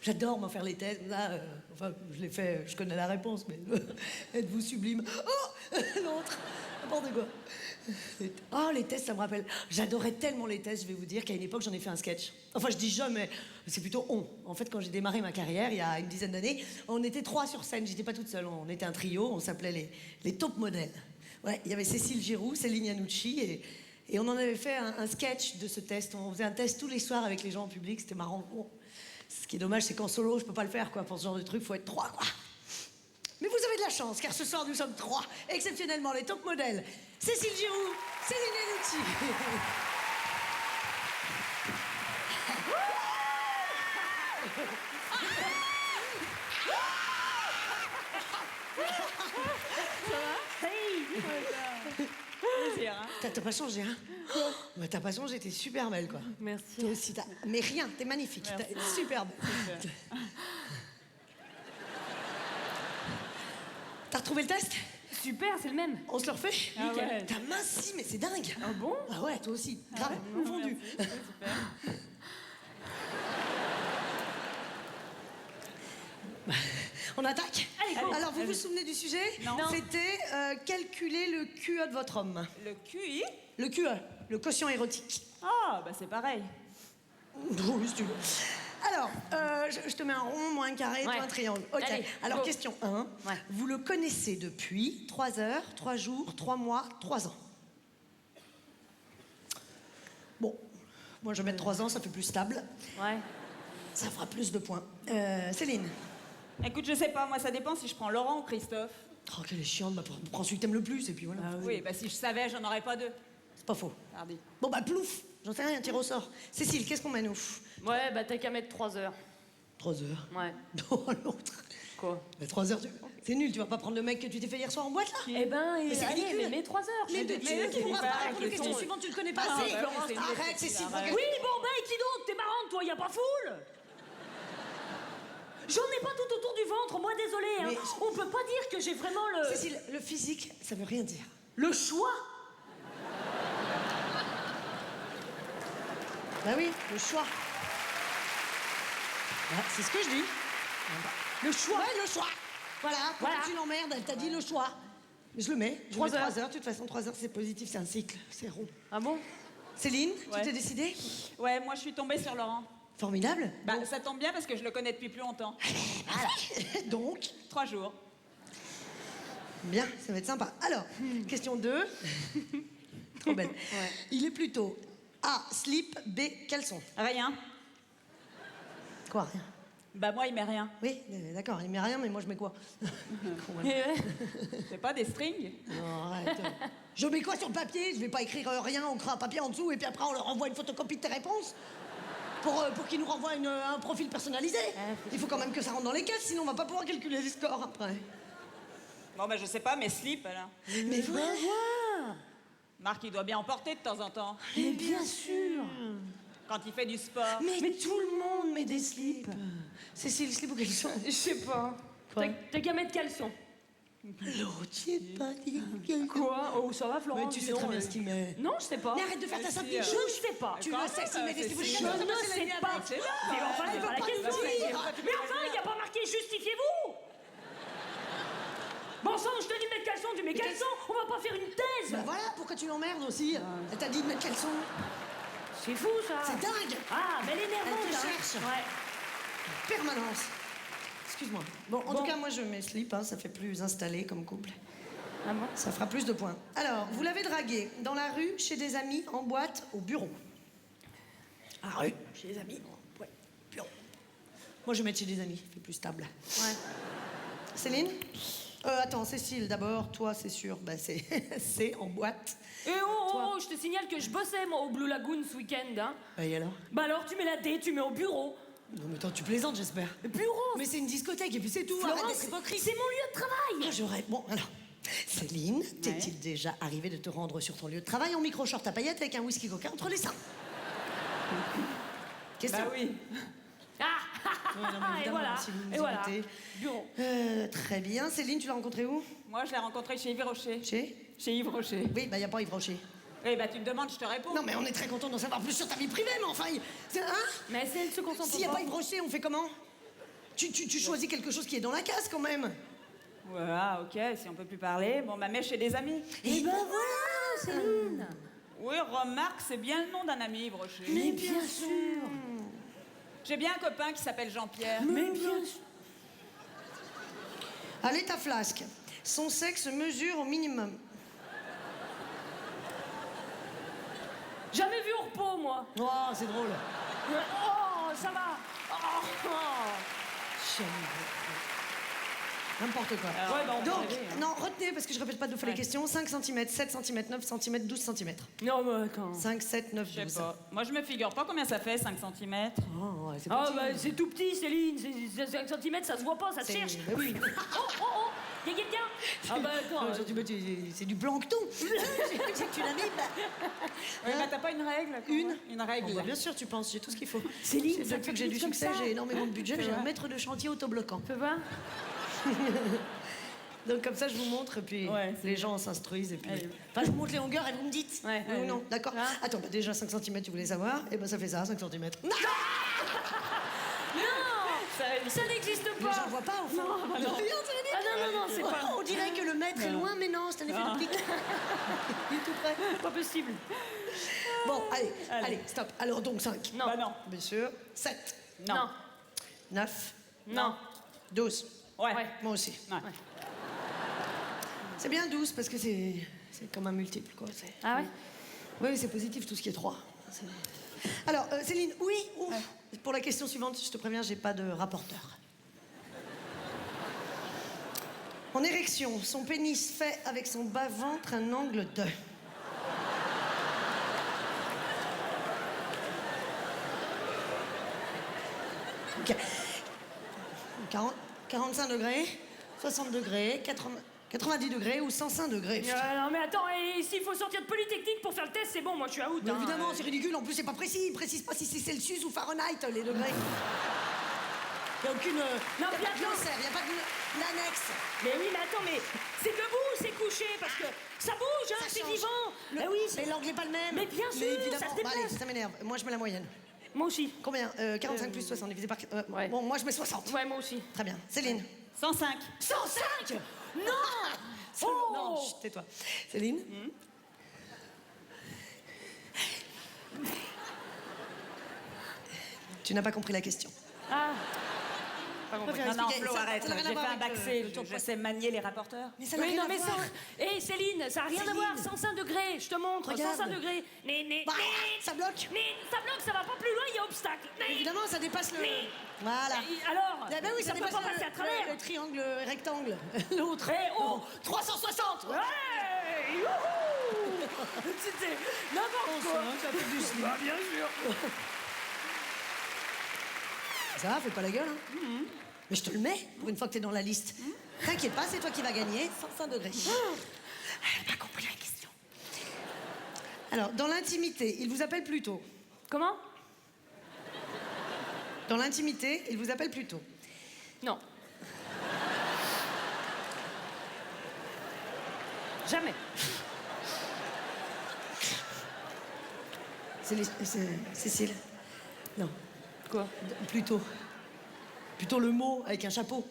J'adore m'en faire les tests. Là, enfin, je l'ai fait, je connais la réponse, mais êtes-vous sublime? Oh, l'autre, n'importe quoi. Oh, les tests, ça me rappelle. J'adorais tellement les tests, je vais vous dire, qu'à une époque, j'en ai fait un sketch. Enfin, je dis je, mais c'est plutôt on. En fait, quand j'ai démarré ma carrière, il y a une dizaine d'années, on était 3 sur scène, j'étais pas toute seule. On était un trio, on s'appelait les top modèles. Ouais, il y avait Cécile Giroux, Céline Yanucci, et on en avait fait un sketch de ce test. On faisait un test tous les soirs avec les gens en public, c'était marrant. Bon, ce qui est dommage, c'est qu'en solo, je peux pas le faire, quoi. Pour ce genre de truc, faut être 3, quoi. Mais vous avez de la chance, car ce soir, nous sommes 3, exceptionnellement, les top modèles. Cécile Giroux, Céline Yanucci. Plaisir, hein. T'as pas changé, hein? Ouais, t'as pas changé, t'es super belle, quoi. Merci. Toi aussi, mais rien, t'es magnifique, t'es superbe. T'as retrouvé le test? Super, c'est le même. On se le refait? Ah ouais. T'as minci, mais c'est dingue. Ah bon? Ah ouais, toi aussi. Grave, confondu. Super. On attaque? Allez, go. Alors, vous vous souvenez du sujet? Non. C'était calculer le QE de votre homme. Le QI? Le QE, le quotient érotique. Ah, bah c'est pareil. Oui, si tu veux. Alors, je te mets un rond, moi un carré, toi un triangle. Ok. Allez, alors, go. question 1. Ouais. Vous le connaissez depuis 3 heures, 3 jours, 3 mois, 3 ans. Bon, moi je vais mettre 3 ans, ça fait plus stable. Ouais. Ça fera plus de points. Céline. Écoute, je sais pas, moi ça dépend si je prends Laurent ou Christophe. Oh, quelle est chiante, bah, prends celui que t'aimes le plus, et puis voilà. Oui, bah si je savais, j'en aurais pas 2. C'est pas faux. Hardy. Bon, bah, plouf. J'en sais rien, tire au sort. Cécile, qu'est-ce qu'on met, nous? Ouais, bah t'as qu'à mettre 3 heures. 3 heures. Ouais. Non, l'autre. Quoi? Mais 3 heures, c'est nul, tu vas pas prendre le mec que tu t'es fait hier soir en boîte, là? Eh ben, Mais c'est allez, ridicule. mais mets 3 heures. Mais je- tu mais ne pourras pas, pas répondre aux je questions tombe. suivantes, tu le connais pas Ah, assez. bah oui, c'est une Arrête, bêtise, Cécile. arrête. faut que- Oui, bon, bah, et qui donc? T'es marrante, toi, y a pas foule? J'en ai pas tout autour du ventre, moi, désolé, hein. Mais- On peut pas dire que j'ai vraiment le... Cécile, le physique, ça veut rien dire. Le choix. Bah oui, le choix. Ah, c'est ce que je dis. Le choix. Ouais, le choix. Voilà, pourquoi Voilà. tu l'emmerdes? Elle t'a dit le choix. Je le mets. Je 3 mets heures. 3 heures. De toute façon, 3 heures, c'est positif, c'est un cycle, c'est rond. Ah bon? Céline, Ouais. tu t'es décidée? Ouais, moi je suis tombée sur Laurent. Formidable. Bah ça tombe bien parce que je le connais depuis plus longtemps. Donc, 3 jours. bien, ça va être sympa. Alors, question 2. Trop belle. Il est plutôt A, slip, B, caleçon. Rien. Quoi, rien? Bah moi il met rien. Oui, d'accord, il met rien, mais moi je mets quoi? Con, Eh ouais. ouais. C'est pas des strings? Non, arrête. Je mets quoi sur le papier? Je vais pas écrire rien, on crée un papier en dessous et puis après on leur envoie une photocopie de tes réponses pour qu'ils nous renvoient un profil personnalisé. Il faut quand même que ça rentre dans les caisses, sinon on va pas pouvoir calculer les scores après. Bon bah je sais pas, mais slip alors. Mais voilà. Marc il doit bien en porter de temps en temps. Mais bien sûr. Quand il fait du sport. Mais tout le monde met des slips. Cécile, slip ou caleçon? Je sais pas. Quoi? T'as qu'à mettre caleçon. L'autre, j'ai pas dit caleçon. Quoi? Oh, ça va, Florent? Mais tu dis sais donc, très bien ce qu'il met. Non, je sais pas. Mais arrête de faire ta Si, simple. si, Je ne sais pas. Tu Quand le même, sais, s'il met des c'est slips ou des sûr. Je caleçons, ne c'est la sais mienne. pas. C'est là. Mais enfin, Elle c'est veut pas la pas nous question. dire. Mais enfin, il n'y a pas marqué justifiez-vous. Bon sang, je te dis de mettre caleçon, tu mets caleçon. On va pas faire une thèse. Bah voilà, pourquoi tu l'emmerdes aussi? Elle t'a dit de mettre caleçon. C'est fou, ça. C'est dingue. Ah, mais elle est énervante, Elle te hein. cherche. Ouais. Permanence. Excuse-moi. Bon, en tout cas, moi je mets slip, hein, ça fait plus installé comme couple. Ah bon? Ça fera plus de points. Alors, vous l'avez dragué dans la rue, chez des amis, en boîte, au bureau. À la rue, chez des amis, ouais, bureau. Moi je vais mettre chez des amis, c'est plus stable. Ouais. Céline? Attends, Cécile d'abord, toi c'est sûr, bah c'est c'est en boîte. Et oh, Toi. oh, je te signale que je bossais, moi, au Blue Lagoon ce week-end, hein. Bah et alors? Bah alors, tu mets la D, tu mets au bureau. Non mais attends, tu plaisantes j'espère. Bureau. Mais c'est une discothèque et puis c'est tout, arrête Florence, d'être hypocrite. c'est mon lieu de travail. Ah, j'aurais... Bon, alors... Céline, t'est-il déjà arrivé de te rendre sur ton lieu de travail en micro-short à paillettes avec un whisky coca entre les seins? Question. Bah oui. Ah, Ouais, non, mais et évidemment, voilà. si vous nous Et voilà. imitez. Bureau. Très bien. Céline, tu l'as rencontré où? Moi je l'ai rencontré chez Yves Rocher. Chez Yves Rocher. Oui, bah y a pas Yves Rocher. Eh bah tu me demandes, je te réponds. Non mais on est très content d'en savoir plus sur ta vie privée, mais enfin... Hein? Mais elle se concentre S'il y a pas. pas Yves Rocher, on fait comment? Tu choisis quelque chose qui est dans la case, quand même. Voilà, ok, si on peut plus parler. Bon, ma mèche chez des amis. Et ben voilà, Céline. Oui, remarque, c'est bien le nom d'un ami, Brochet. Mais bien sûr. J'ai bien un copain qui s'appelle Jean-Pierre. Mais bien sûr. Allez, ta flasque. Son sexe mesure au minimum. Jamais vu au repos, moi. Oh, c'est drôle. Oh, ça va. Oh. Jamais vu. N'importe quoi. Ouais, bah, on peut Donc, rêver, hein. non, retenez, parce que je répète pas deux fois les Ouais. questions. 5 cm, 7 cm, 9 cm, 12 cm. Non, mais attends. 5, 7, 9, Je sais 12. pas. Moi, je me figure pas combien ça fait, 5 cm. Oh, ouais, c'est Ah, petit. bah, c'est tout petit, Céline. C'est 5 cm, ça se voit pas, ça se C'est- cherche. bah oui. Oh, y'a quelqu'un? Ah, bah, attends. Ah, c'est du plancton. C'est une amibe. Oui, bah, t'as pas une règle quoi, Une Une règle. Oh, bah, bien sûr, tu penses, j'ai tout ce qu'il faut. Céline, ça depuis que j'ai fait du comme succès, ça. j'ai énormément de budget, j'ai un maître de chantier autobloquant. Tu peux voir? Donc comme ça, je vous montre, et puis Ouais, c'est les gens s'instruisent, et puis... Allez. Enfin, je vous montre les longueurs, et vous me dites. Ouais, Oui ou ouais. non, d'accord. Hein? Attends, bah, déjà 5 cm, tu voulais savoir, et ben ça fait ça, 5 cm. Non, Ça n'existe les pas. gens voient pas, au fond. Non, non. Ah non, c'est pas... On dirait que le maître est loin, mais non, c'est un effet d'optique. Il est tout près. Pas possible. Bon, allez, Allez. stop. Alors donc 5. Non. Bah non. Bien sûr. 7, Non. 9, Non. 12. Ouais. Ouais. Moi aussi. Ouais. C'est bien 12 parce que c'est comme un multiple, quoi. Ah ouais? Oui, c'est positif tout ce qui est 3. Alors, Céline, oui ou... Pour la question suivante, je te préviens, j'ai pas de rapporteur. En érection, son pénis fait avec son bas-ventre un angle de... Ok. 45 degrés, 60 degrés, 90 degrés ou 105 degrés. Non, mais attends, et s'il faut sortir de Polytechnique pour faire le test, c'est bon, moi je suis out. Mais hein. évidemment, c'est ridicule. En plus, c'est pas précis. Il précise pas si c'est Celsius ou Fahrenheit, les degrés. Il n'y a aucune... Non, il n'y a puis pas de attends. glossaire, il n'y a pas d'annexe. Mais oui, mais attends, mais c'est debout, c'est couché, parce que ça bouge, hein, Ça c'est change. vivant. Le- Mais oui, mais l'angle n'est pas le même. Mais bien sûr, évidemment. ça se Bah, déplace. allez, ça m'énerve. Moi, je mets la moyenne. moi aussi. Combien 45 plus 60 divisé par... Ouais. Bon, moi, je mets 60. Ouais, moi aussi. Très bien. Céline. 105. 105. Non. Oh non, chut, tais-toi. Céline. Tu n'as pas compris la question. Ah. Pas compris. Non, non, Flo, Ça arrête. n'a rien à J'ai voir fait un avec bac le C. tour de Je poste. sais manier les rapporteurs. Mais ça n'a Oui, rien non, à mais voir. ça... Hé, Céline, ça n'a rien à Céline. voir. 105 degrés, je te montre. Regarde. 105 degrés. Bah, ça bloque. Mais ça bloque, ça va pas plus loin, il y a obstacle. Mais... Évidemment, ça dépasse le... Mais- Voilà. Alors, Eh ben oui, ça peut dépasse pas passer à travers. le triangle rectangle. L'autre. Eh, oh. 360. Ouais, youhou. C'était n'importe quoi. Ça fait du slip. Bah, bien sûr. Ça va, fais pas la gueule, hein. Mais je te le mets pour une fois que t'es dans la liste. T'inquiète pas, c'est toi qui vas gagner. 105 degrés. Elle n'a pas compris la question. Alors, dans l'intimité, il vous appelle plutôt. Comment? Dans l'intimité, il vous appelle plutôt. Non. Jamais. C'est Cécile. Non, Quoi? plutôt. Plutôt le mot avec un chapeau.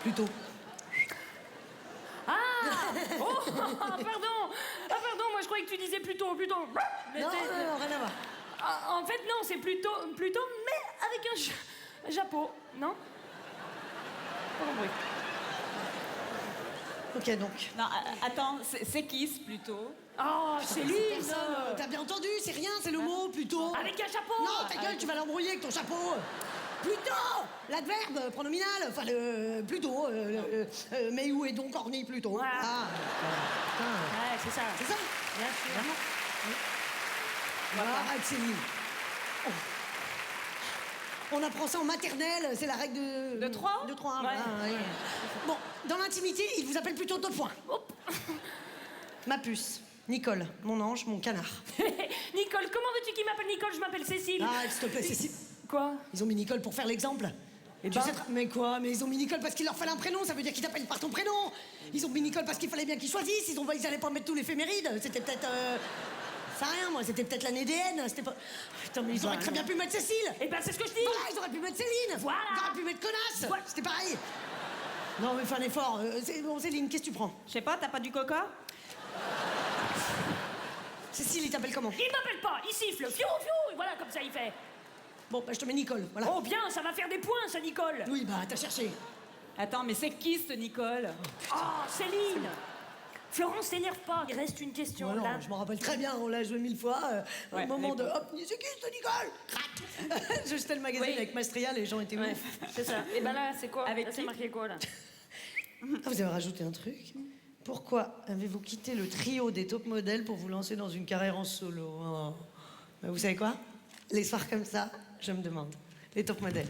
Plutôt. Ah. Oh, pardon. Ah, pardon, moi je croyais que tu disais plutôt. Mais Non, c'est- non, non, rien à voir. Ah, en fait, non, c'est plutôt, mais avec un chapeau, non? Pas compris. Ok, donc. Non, attends, c'est Kiss plutôt. Oh, c'est lui, Personne, t'as bien entendu, c'est rien, c'est le mot plutôt. Avec un chapeau. Non, ta gueule, tu vas l'embrouiller avec ton chapeau. Plutôt, l'adverbe pronominal, enfin le plutôt, mais où est donc orné plutôt. Voilà. Ah, putain. Ouais, c'est ça. C'est ça. Bien sûr. Vraiment. Voilà, arrête, Céline. Oh. On apprend ça en maternelle, c'est la règle de... De 3 De 3, Ouais. voilà, ouais. Bon, dans l'intimité, il vous appelle plutôt 2 points. Hop. Ma puce, Nicole, mon ange, mon canard. Nicole, comment veux-tu qu'il m'appelle Nicole? Je m'appelle Cécile. Arrête, s'il te plaît, Cécile. Quoi? Ils ont mis Nicole pour faire l'exemple. Eh Tu ben. sais, mais quoi? Mais ils ont mis Nicole parce qu'il leur fallait un prénom, ça veut dire qu'ils t'appellent par ton prénom. Ils ont mis Nicole parce qu'il fallait bien qu'ils choisissent, ils allaient pas mettre tous l'éphéméride. C'était peut-être... Ça rien, moi, c'était peut-être l'année DN, c'était pas... Putain, mais ils auraient très bien pu mettre Cécile. Eh ben, c'est ce que je dis. Voilà, ils auraient pu mettre mettre Céline. Voilà. T'aurais pu mettre connasse. Voilà. C'était pareil. Non, mais fais un effort. Bon, Céline, qu'est-ce que tu prends? Je sais pas, t'as pas du coca? Cécile, il t'appelle comment? Il m'appelle pas, il siffle, fiou, fiou, et voilà, comme ça il fait. Bon, bah, je te mets Nicole, voilà. Oh bien, ça va faire des points, ça, Nicole. Oui, bah, t'as cherché. Attends, mais c'est qui, cette Nicole? Oh, Céline. Florence, t'énerve pas, il reste une question, Oh non, là. je m'en rappelle très bien, on l'a joué 1000 fois. Ouais, au moment de les- hop, c'est qui ce Nicole? Crac. Je jetais le magazine Oui. avec Mastria, les gens étaient Ouais, ouf. c'est ça. Et ben là, c'est quoi? Avec Là, c'est qui? marqué quoi, là? Ah, vous avez rajouté un truc? Pourquoi avez-vous quitté le trio des top modèles pour vous lancer dans une carrière en solo? Oh. Bah, vous savez quoi? Les soirs comme ça, je me demande. Les top modèles.